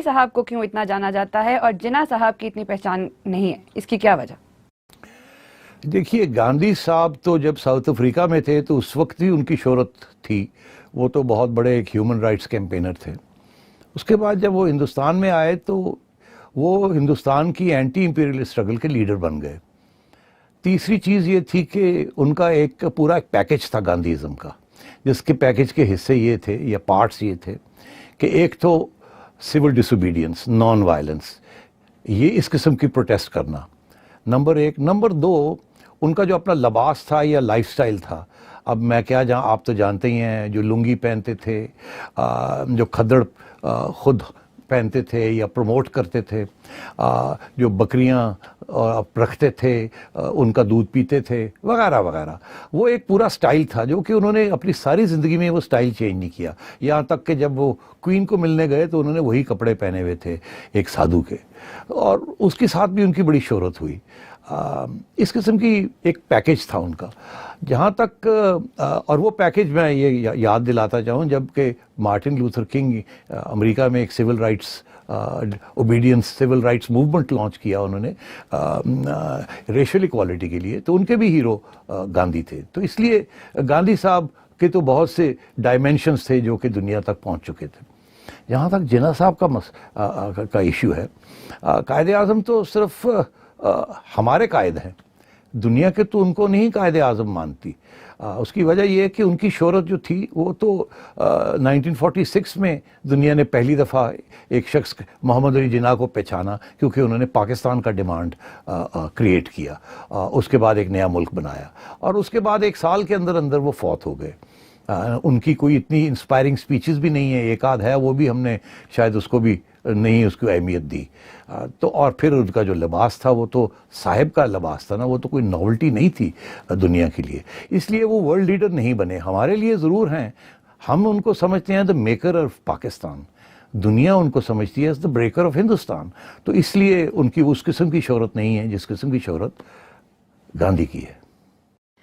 صاحب کو کیوں اتنا جانا جاتا ہے اور جناح صاحب کی اتنی پہچان نہیں ہے، اس کی کیا وجہ؟ دیکھیے، گاندھی صاحب تو جب ساؤتھ افریقہ میں تھے تو اس وقت ہی ان کی شہرت تھی. وہ تو بہت بڑے ایک ہیومن رائٹس کیمپینر تھے. اس کے بعد جب وہ ہندوستان میں آئے تو وہ ہندوستان کی اینٹی امپیریل اسٹرگل کے لیڈر بن گئے. تیسری چیز یہ تھی کہ ان کا ایک پورا ایک پیکج تھا گاندھیزم کا، جس کے پیکج کے حصے یہ تھے یا پارٹس یہ تھے کہ ایک تو سول ڈس اوبیڈینس، نان وائلنس، یہ اس قسم کی پروٹیسٹ کرنا نمبر ایک. نمبر دو، ان کا جو اپنا لباس تھا یا لائف سٹائل تھا. اب میں کیا جہاں آپ تو جانتے ہی ہیں، جو لنگی پہنتے تھے، جو کھدڑ خود پہنتے تھے یا پروموٹ کرتے تھے، جو بکریاں رکھتے تھے، ان کا دودھ پیتے تھے وغیرہ وغیرہ. وہ ایک پورا سٹائل تھا جو کہ انہوں نے اپنی ساری زندگی میں وہ سٹائل چینج نہیں کیا. یہاں تک کہ جب وہ کوئین کو ملنے گئے تو انہوں نے وہی کپڑے پہنے ہوئے تھے ایک سادھو کے، اور اس کے ساتھ بھی ان کی بڑی شہرت ہوئی. اس قسم کی ایک پیکج تھا ان کا. جہاں تک اور وہ پیکج میں یہ یاد دلاتا چاہوں، جب کہ مارٹن لوتھر کنگ امریکہ میں ایک civil rights obedience civil rights movement launch کیا انہوں نے ریشل ایکوالٹی کے لیے، تو ان کے بھی ہیرو گاندھی تھے. تو اس لیے گاندھی صاحب کے تو بہت سے ڈائمینشنز تھے جو کہ دنیا تک پہنچ چکے تھے. جہاں تک جناح صاحب کا ایشو ہے، قائد اعظم تو صرف ہمارے قائد ہیں، دنیا کے تو ان کو نہیں قائد اعظم مانتی. اس کی وجہ یہ ہے کہ ان کی شہرت جو تھی وہ تو 1946 میں دنیا نے پہلی دفعہ ایک شخص محمد علی جناح کو پہچانا، کیونکہ انہوں نے پاکستان کا ڈیمانڈ کریٹ کیا. اس کے بعد ایک نیا ملک بنایا، اور اس کے بعد ایک سال کے اندر اندر وہ فوت ہو گئے. ان کی کوئی اتنی انسپائرنگ سپیچز بھی نہیں ہیں، ایک آدھ ہے، وہ بھی ہم نے شاید اس کو بھی نہیں اس کو اہمیت دی. تو اور پھر ان کا جو لباس تھا وہ تو صاحب کا لباس تھا نا، وہ تو کوئی ناولٹی نہیں تھی دنیا کے لیے. اس لیے وہ ورلڈ لیڈر نہیں بنے. ہمارے لیے ضرور ہیں، ہم ان کو سمجھتے ہیں دا میکر آف پاکستان، دنیا ان کو سمجھتی ہے as the breaker of Hindustan. تو اس لیے ان کی اس قسم کی شہرت نہیں ہے جس قسم کی شہرت گاندھی کی ہے.